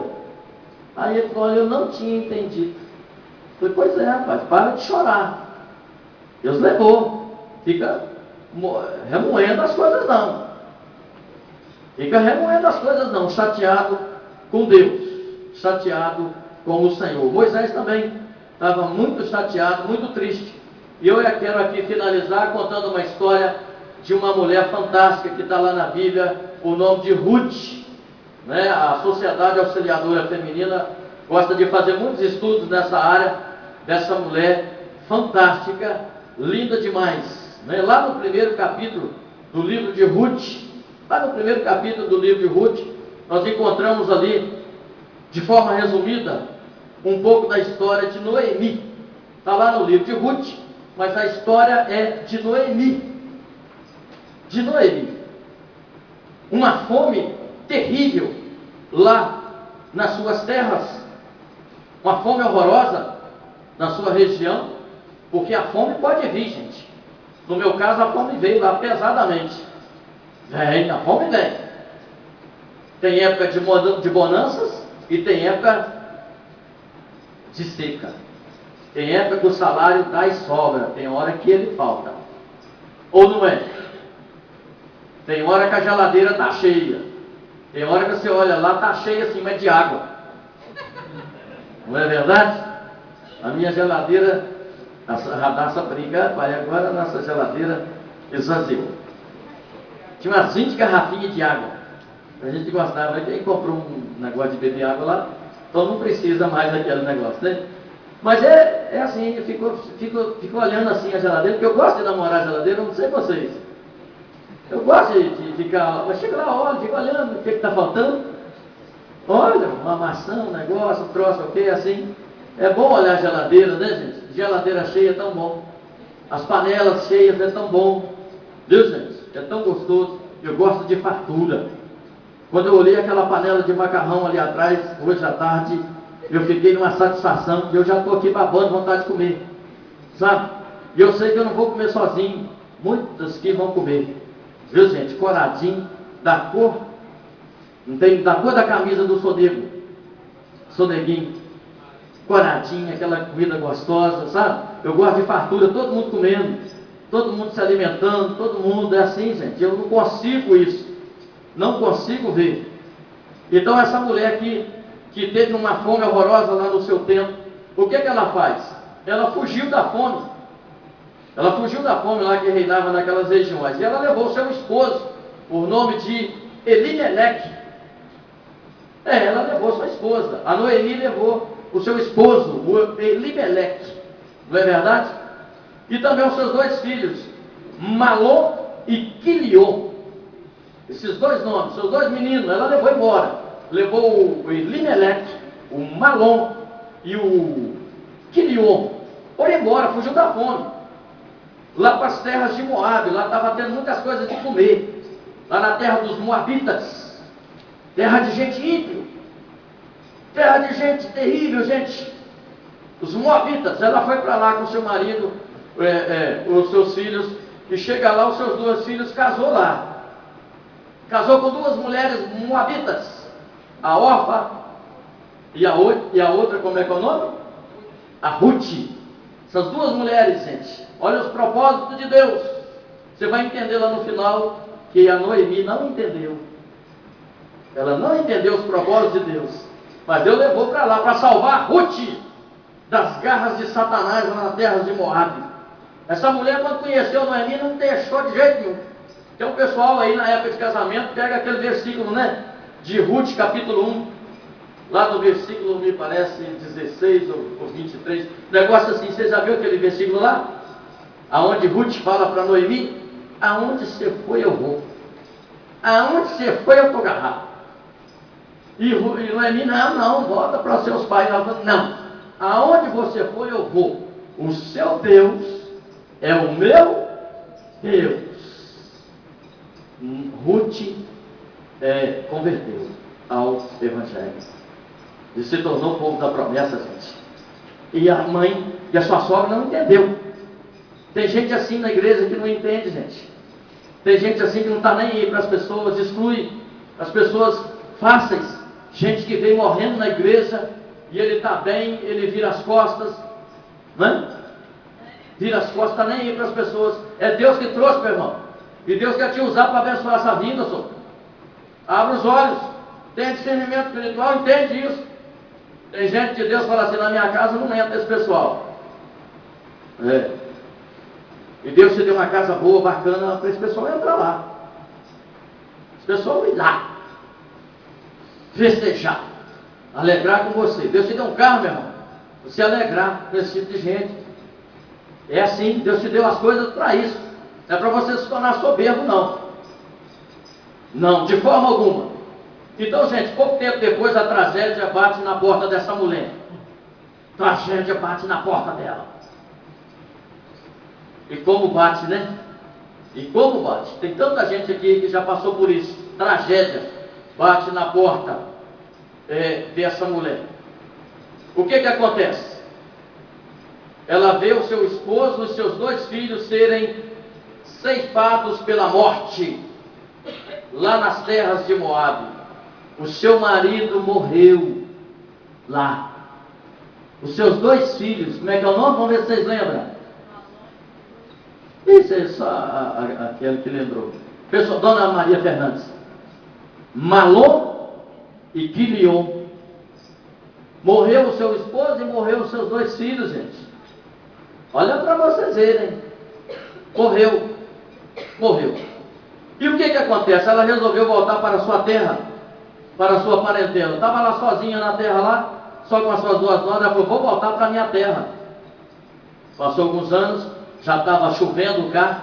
A: Aí ele falou: eu não tinha entendido. Eu falei: pois é, rapaz, para de chorar. Deus levou. Fica remoendo as coisas não. Fica remoendo as coisas não. Chateado com Deus. Chateado com o Senhor. Moisés também estava muito chateado, muito triste. E eu quero aqui finalizar contando uma história de uma mulher fantástica que está lá na Bíblia, o nome de Ruth. Né? A Sociedade Auxiliadora Feminina gosta de fazer muitos estudos nessa área, dessa mulher fantástica, linda demais. Né? Lá no primeiro capítulo do livro de Ruth, nós encontramos ali, de forma resumida, um pouco da história de Noemi. Está lá no livro de Ruth, mas a história é de Noemi. De Noemi. Uma fome terrível lá nas suas terras. Uma fome horrorosa na sua região, porque a fome pode vir, gente. No meu caso, a fome veio lá pesadamente. A fome vem. Tem época de bonanças e tem época de seca. Tem época que o salário dá e sobra, tem hora que ele falta. Ou não é? Tem hora que a geladeira está cheia. Tem hora que você olha lá, está cheia assim, mas de água. Não é verdade? A minha geladeira, a Radassa brinca, pai, agora a nossa geladeira esvaziou. Tinha umas 20 garrafinhas de água. A gente gostava, quem comprou um negócio de beber água lá, então não precisa mais daquele negócio, né? Mas é assim, eu fico olhando assim a geladeira, porque eu gosto de namorar a geladeira, eu não sei vocês. Eu gosto de ficar, mas chega lá, olha, fica olhando o que está faltando. Olha, uma maçã, um negócio, um troço, ok, assim. É bom olhar a geladeira, né, gente? Geladeira cheia é tão bom. As panelas cheias é tão bom. Viu, gente? É tão gostoso. Eu gosto de fartura. Quando eu olhei aquela panela de macarrão ali atrás, hoje à tarde, eu fiquei numa satisfação, e eu já estou aqui babando, vontade de comer. Sabe? E eu sei que eu não vou comer sozinho. Muitos que vão comer. Viu, gente? Coradinho, da cor, não tem, da cor da camisa do soneguinho. Coradinho, aquela comida gostosa, sabe? Eu gosto de fartura, todo mundo comendo, todo mundo se alimentando, todo mundo é assim, gente. Eu não consigo isso. Não consigo ver. Então essa mulher que teve uma fome horrorosa lá no seu tempo, o que ela faz? Ela fugiu da fome. Ela fugiu da fome lá que reinava naquelas regiões. E ela levou seu esposo, por nome de Elimeleque. Ela levou sua esposa. A Noemi levou o seu esposo, o Elimeleque. Não é verdade? E também os seus dois filhos, Malom e Quilion. Esses dois nomes, seus dois meninos, ela levou embora. Levou o Elimeleque, o Malom e o Quilion. Foi embora, fugiu da fome. Lá para as terras de Moabe, lá estava tendo muitas coisas de comer. Lá na terra dos Moabitas. Terra de gente ímpio. Terra de gente terrível, gente. Os Moabitas. Ela foi para lá com seu marido, os seus filhos. E chega lá, os seus dois filhos casou lá. Casou com duas mulheres Moabitas. A Orfa e a outra, como é que é o nome? A Ruth. Essas duas mulheres, gente. Olha os propósitos de Deus. Você vai entender lá no final que a Noemi não entendeu. Ela não entendeu os propósitos de Deus. Mas Deus levou para lá para salvar Ruth das garras de Satanás lá na terra de Moabe. Essa mulher, quando conheceu Noemi, não deixou de jeito nenhum. Tem um pessoal aí na época de casamento, pega aquele versículo, né? De Ruth, capítulo 1. Lá no versículo, me parece, 16 ou 23. Negócio assim, você já viu aquele versículo lá? aonde Ruth fala para Noemi: aonde você foi eu vou, aonde você foi eu estou agarrado. E Noemi: não, volta para seus pais. Ela falou: não, aonde você foi eu vou, o seu Deus é o meu Deus. Ruth converteu ao Evangelho e se tornou o povo da promessa, gente. E a mãe e a sua sogra não entendeu. Tem gente assim na igreja que não entende, gente. Tem gente assim que não está nem aí para as pessoas, exclui as pessoas fáceis. Gente que vem morrendo na igreja e ele está bem, ele vira as costas, não é? Vira as costas, está nem aí para as pessoas. É Deus que trouxe, meu irmão. E Deus quer te usar para abençoar essa vinda, senhor. Abre os olhos, tem discernimento espiritual, entende isso. Tem gente de Deus que fala assim: na minha casa não entra esse pessoal. E Deus te deu uma casa boa, bacana, para esse pessoal entrar lá. Esse pessoal ir lá, festejar, alegrar com você. Deus te deu um carro, meu irmão, você alegrar com esse tipo de gente. É assim, Deus te deu as coisas para isso. Não é para você se tornar soberbo, não. Não, de forma alguma. Então, gente, pouco tempo depois a tragédia bate na porta dessa mulher. Tragédia bate na porta dela. E como bate, né? E como bate? Tem tanta gente aqui que já passou por isso. Tragédia bate na porta dessa mulher. O que acontece? Ela vê o seu esposo e os seus 2 filhos serem ceifados pela morte lá nas terras de Moabe. O seu marido morreu lá. Os seus 2 filhos, como é que é o nome? Vamos ver se vocês lembram. Isso é só aquele que lembrou. Pessoal, Dona Maria Fernandes. Malom e Quilion. Morreu o seu esposo e morreu os seus 2 filhos, gente. Olha para vocês verem. Morreu. E o que acontece? Ela resolveu voltar para a sua terra, para a sua parentela. Estava lá sozinha na terra lá, só com as suas 2 noras. Ela falou: vou voltar para a minha terra. Passou alguns anos, já estava chovendo cá,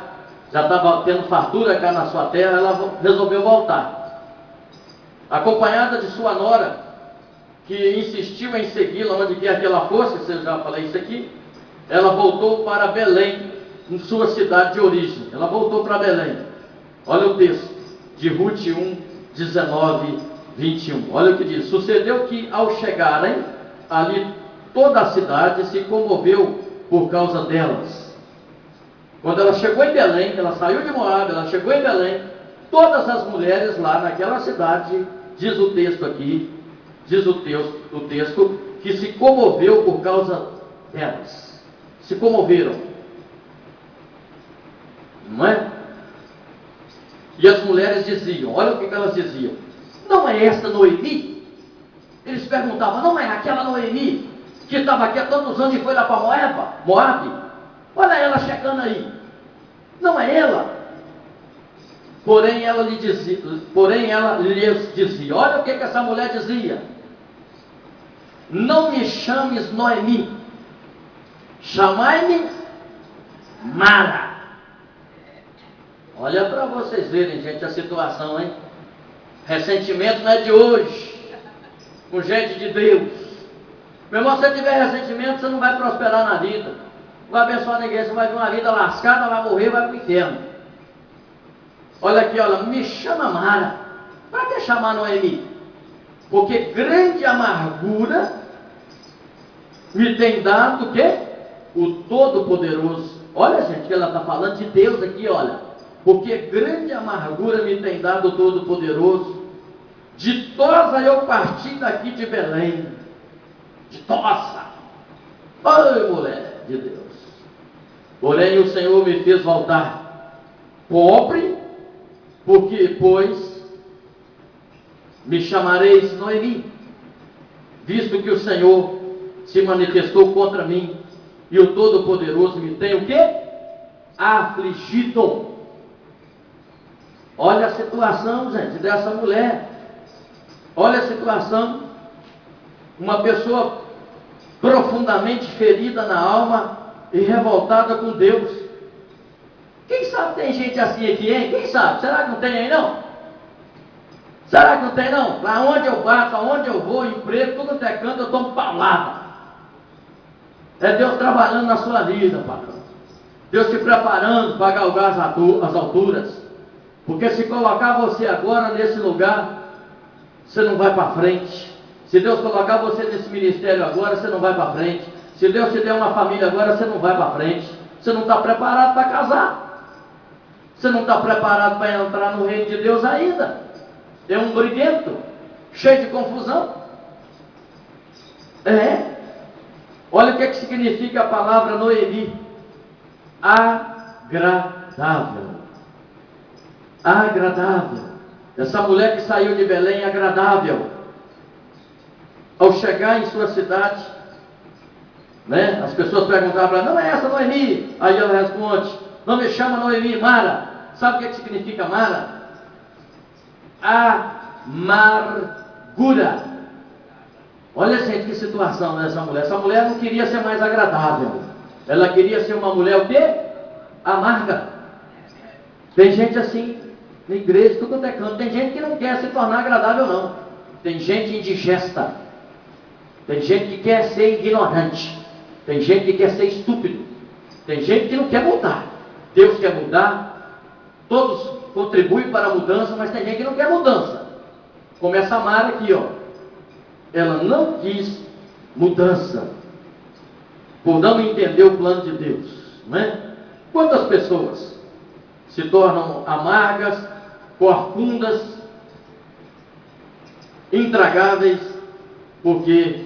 A: já estava tendo fartura cá na sua terra. Ela resolveu voltar, acompanhada de sua nora, que insistiu em segui-la onde quer que ela fosse. Eu já falei isso aqui. Ela voltou para Belém, em sua cidade de origem. Ela voltou para Belém. Olha o texto de Ruth 1, 19, 21. Olha o que diz: sucedeu que ao chegarem ali, toda a cidade se comoveu por causa delas. Quando ela chegou em Belém, ela saiu de Moabe, ela chegou em Belém, todas as mulheres lá naquela cidade, diz o texto aqui, diz o texto, que se comoveu por causa delas. Se comoveram. Não é? E as mulheres diziam, olha o que elas diziam: não é esta Noemi? Eles perguntavam: não é aquela Noemi que estava aqui há tantos anos e foi lá para Moabe? Olha ela chegando aí. Não é ela? Porém ela lhes dizia, olha o que essa mulher dizia: não me chames Noemi, chamai-me Mara. Olha para vocês verem, gente, a situação, hein? Ressentimento não é de hoje, com gente de Deus. Meu irmão, se você tiver ressentimento, você não vai prosperar na vida, não vai abençoar ninguém, você vai ter uma vida lascada, vai morrer, vai para o inferno. Olha aqui, olha, me chama Mara. Para que chamar Noemi? Porque grande amargura me tem dado o quê? O Todo-Poderoso. Olha, gente, que ela está falando de Deus aqui, olha. Porque grande amargura me tem dado o Todo-Poderoso. Ditosa eu parti daqui de Belém. Ditosa. Ai, mulher de Deus. Porém o Senhor me fez voltar pobre, pois me chamareis Noemi, visto que o Senhor se manifestou contra mim, e o Todo-Poderoso me tem o quê? Afligido. Olha a situação, gente, dessa mulher. Olha a situação. Uma pessoa profundamente ferida na alma e revoltada com Deus. Quem sabe tem gente assim aqui, hein? Quem sabe? Será que não tem aí não? Será que não tem não? Lá onde eu bato, aonde eu vou, emprego, tudo até canto, eu tomo paulada. É Deus trabalhando na sua vida, patrão. Deus te preparando para galgar as alturas. Porque se colocar você agora nesse lugar, você não vai para frente. Se Deus colocar você nesse ministério agora, você não vai para frente. Se Deus te der uma família agora, você não vai para frente. Você não está preparado para casar. Você não está preparado para entrar no reino de Deus ainda. É um briguento, cheio de confusão. Olha o que significa a palavra Noemi. Agradável. Agradável. Essa mulher que saiu de Belém, agradável. Ao chegar em sua cidade, né, as pessoas perguntavam para ela, não é essa Noemi? Aí ela responde, não me chama Noemi, Mara. Sabe o que significa Mara? Amargura. Olha, gente, que situação dessa mulher. Essa mulher não queria ser mais agradável. Ela queria ser uma mulher o quê? Amarga. Tem gente assim, na igreja, tudo é canto. Tem gente que não quer se tornar agradável, não. Tem gente indigesta. Tem gente que quer ser ignorante. Tem gente que quer ser estúpido. Tem gente que não quer mudar. Deus quer mudar. Todos contribuem para a mudança, mas tem gente que não quer mudança. Como essa Mara aqui, ó. Ela não quis mudança, por não entender o plano de Deus, né? Quantas pessoas se tornam amargas, corcundas, intragáveis, porque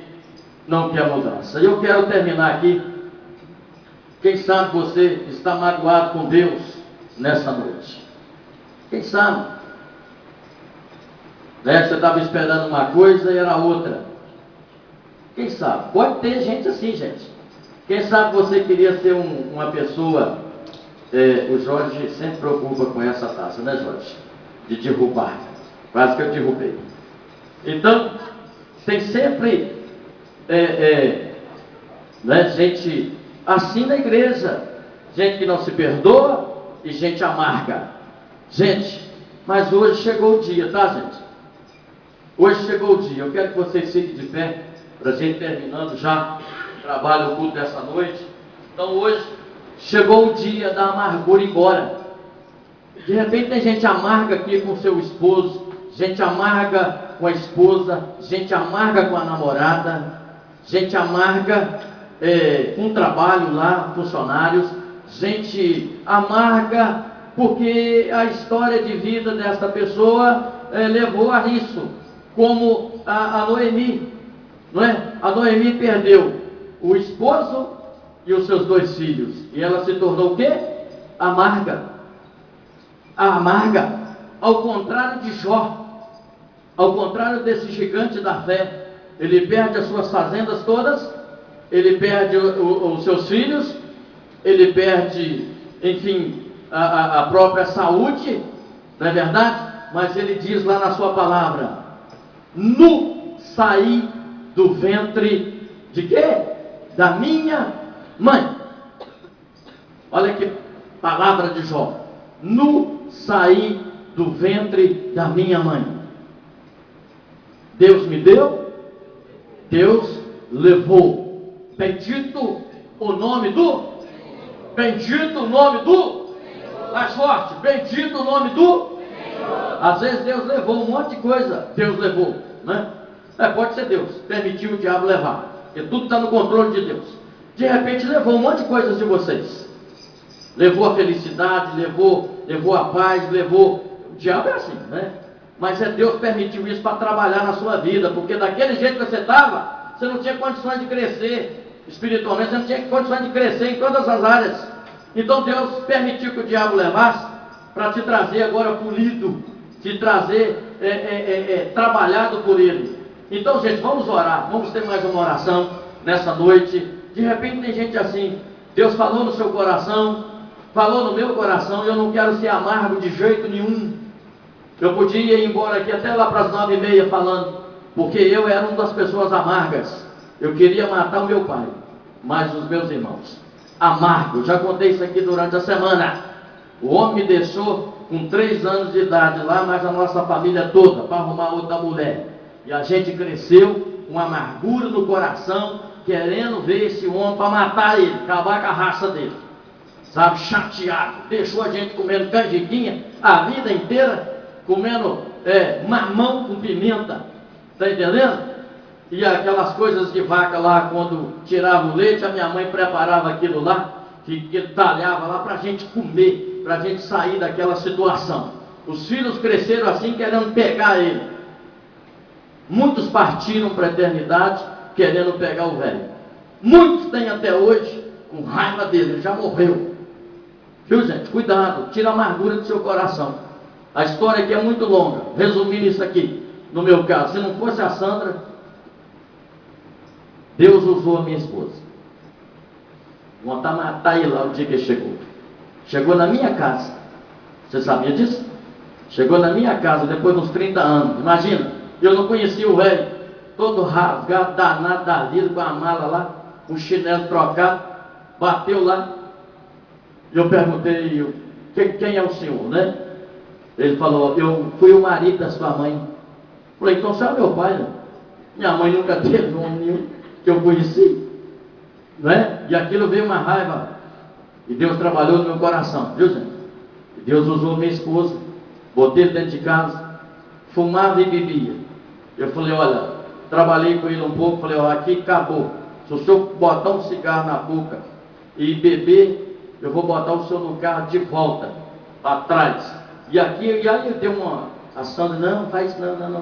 A: não quer mudança? Eu quero terminar aqui. Quem sabe você está magoado com Deus nessa noite? Quem sabe? Né? Você estava esperando uma coisa e era outra. Quem sabe? Pode ter gente assim, gente. Quem sabe você queria ser uma pessoa... o Jorge sempre preocupa com essa taça, né, Jorge? De derrubar. Quase que eu derrubei. Então, tem sempre né, gente assim na igreja. Gente que não se perdoa e gente amarga. Gente, mas hoje chegou o dia, tá, gente? Hoje chegou o dia. Eu quero que vocês fiquem de pé, para a gente terminando já o trabalho, o culto dessa noite. Então hoje chegou o dia da amargura embora. De repente tem gente amarga aqui com seu esposo, gente amarga com a esposa, gente amarga com a namorada, gente amarga com o trabalho lá, funcionários, gente amarga porque a história de vida desta pessoa levou a isso. Como a Noemi, não é? A Noemi perdeu o esposo e os seus 2 filhos, e ela se tornou o quê? Amarga. Amarga. Ao contrário de Jó, ao contrário desse gigante da fé, ele perde as suas fazendas todas, ele perde os seus filhos, ele perde, enfim, a própria saúde, não é verdade? Mas ele diz lá na sua palavra, nu saí do ventre de quê? Da minha mãe. Olha que palavra de Jó. Nu saí do ventre da minha mãe. Deus me deu, Deus levou. Bendito o nome do, bendito o nome do, mais forte, bendito o nome do. Às vezes Deus levou um monte de coisa, Deus levou, né? Pode ser Deus, permitiu o diabo levar, porque tudo está no controle de Deus. De repente levou um monte de coisas de vocês, levou a felicidade, levou a paz, levou, o diabo é assim, né? Mas Deus permitiu isso para trabalhar na sua vida, porque daquele jeito que você estava, você não tinha condições de crescer espiritualmente, você não tinha condições de crescer em todas as áreas. Então Deus permitiu que o diabo levasse, para te trazer agora polido, te trazer trabalhado por Ele. Então, gente, vamos orar, vamos ter mais uma oração nessa noite. De repente tem gente assim, Deus falou no seu coração, falou no meu coração, e eu não quero ser amargo de jeito nenhum. Eu podia ir embora aqui até lá para as 9h30 falando, porque eu era uma das pessoas amargas. Eu queria matar o meu pai, mas os meus irmãos, amargo, já contei isso aqui durante a semana. O homem me deixou com 3 anos de idade lá, mas a nossa família toda, para arrumar outra mulher. E a gente cresceu com amargura no coração, querendo ver esse homem para matar ele, acabar com a raça dele. Sabe, chateado. Deixou a gente comendo canjiquinha a vida inteira, comendo mamão com pimenta. Está entendendo? E aquelas coisas de vaca lá, quando tirava o leite, a minha mãe preparava aquilo lá, que ele talhava lá para a gente comer, para a gente sair daquela situação. Os filhos cresceram assim, querendo pegar ele. Muitos partiram para a eternidade, querendo pegar o velho. Muitos têm até hoje com raiva dele, ele já morreu. Viu, gente? Cuidado, tira a amargura do seu coração. A história aqui é muito longa. Resumindo isso aqui, no meu caso, se não fosse a Sandra, Deus usou a minha esposa. Vontade de matar ele lá o dia que ele chegou. Chegou na minha casa. Você sabia disso? Chegou na minha casa depois de uns 30 anos. Imagina, eu não conhecia o velho, todo rasgado, danado da vida, com a mala lá, com o chinelo trocado, bateu lá. E eu perguntei, quem é o senhor, né? Ele falou, eu fui o marido da sua mãe. Falei, então você é meu pai, né? Minha mãe nunca teve um homem nenhum que eu conheci, né? E aquilo veio uma raiva, e Deus trabalhou no meu coração, viu, gente? E Deus usou minha esposa, botei ele dentro de casa, fumava e bebia. Eu falei, olha, trabalhei com ele um pouco, falei, olha, aqui acabou. Se o senhor botar um cigarro na boca e beber, eu vou botar o senhor no carro de volta, atrás. E aí deu a Sandra, não, faz não.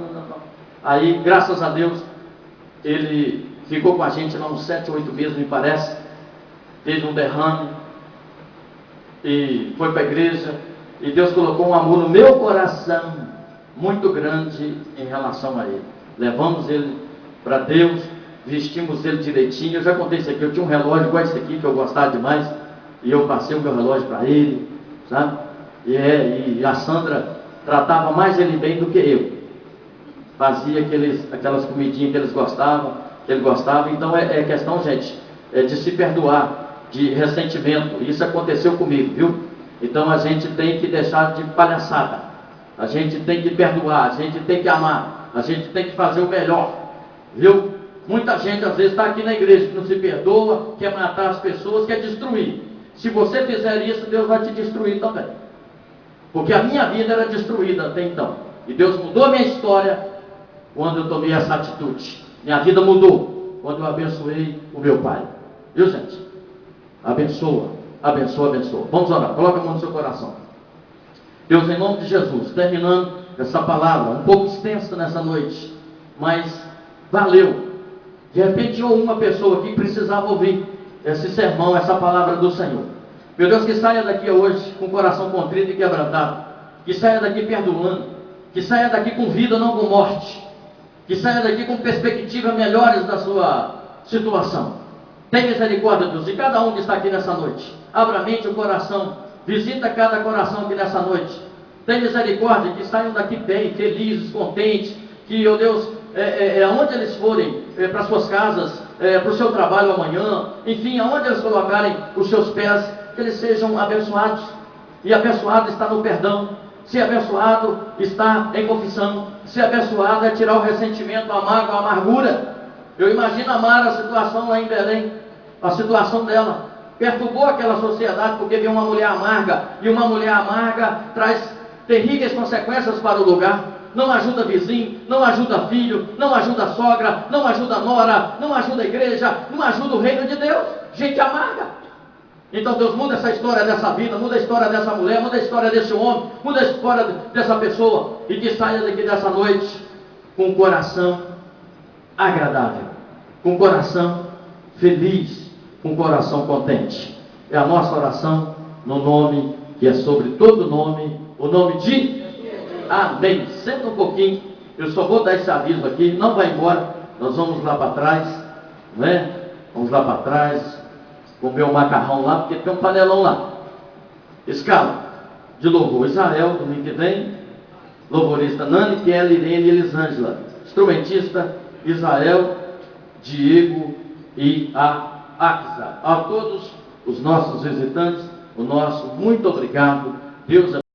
A: Aí, graças a Deus, ele ficou com a gente lá uns 7 ou 8 meses, me parece. Teve um derrame e foi para a igreja. E Deus colocou um amor no meu coração muito grande em relação a ele. Levamos ele para Deus, vestimos ele direitinho. Eu já contei isso aqui, eu tinha um relógio igual esse aqui que eu gostava demais, e eu passei o meu relógio para ele, sabe? E a Sandra tratava mais ele bem do que eu. Fazia aquelas comidinhas que ele gostava. Então é questão, gente, de se perdoar, de ressentimento. Isso aconteceu comigo, viu? Então a gente tem que deixar de palhaçada. A gente tem que perdoar, a gente tem que amar, a gente tem que fazer o melhor, viu? Muita gente às vezes está aqui na igreja que não se perdoa, quer matar as pessoas, quer destruir. Se você fizer isso, Deus vai te destruir também. Porque a minha vida era destruída até então. E Deus mudou a minha história quando eu tomei essa atitude. Minha vida mudou quando eu abençoei o meu pai. Viu, gente? Abençoa, abençoa, abençoa. Vamos orar, coloca a mão no seu coração. Deus, em nome de Jesus, terminando essa palavra, um pouco extensa nessa noite, mas valeu. De repente, ou uma pessoa aqui precisava ouvir esse sermão, essa palavra do Senhor. Meu Deus, que saia daqui hoje com o coração contrito e quebrantado, que saia daqui perdoando, que saia daqui com vida, não com morte, que saia daqui com perspectivas melhores da sua situação. Tem misericórdia, Deus, de cada um que está aqui nessa noite. Abra a mente e o coração, visita cada coração aqui nessa noite. Tem misericórdia, que saiam daqui bem, felizes, contentes, que, ó Deus, aonde eles forem, para suas casas, para o seu trabalho amanhã, enfim, aonde eles colocarem os seus pés, que eles sejam abençoados. E abençoado está no perdão. Se abençoado está em confissão. Se abençoado é tirar o ressentimento, a mágoa, a amargura. Eu imagino a Mara, a situação lá em Belém, a situação dela. Perturbou aquela sociedade porque viu uma mulher amarga. E uma mulher amarga traz terríveis consequências para o lugar. Não ajuda vizinho, não ajuda filho, não ajuda sogra, não ajuda nora, não ajuda a igreja, não ajuda o reino de Deus. Gente amarga. Então Deus muda essa história dessa vida, muda a história dessa mulher, muda a história desse homem, muda a história dessa pessoa, e que saia daqui dessa noite com um coração agradável, com um coração feliz, com um coração contente. É a nossa oração no nome que é sobre todo nome, o nome de Amém. Senta um pouquinho, eu só vou dar esse aviso aqui, não vai embora, nós vamos lá para trás, né? Vamos lá para trás, comer um macarrão lá, porque tem um panelão lá. Escala de louvor Israel, domingo que vem. Louvorista Nani, Kelly, Irene e Elisângela. Instrumentista Israel, Diego e a Axa. A todos os nossos visitantes, o nosso muito obrigado Deus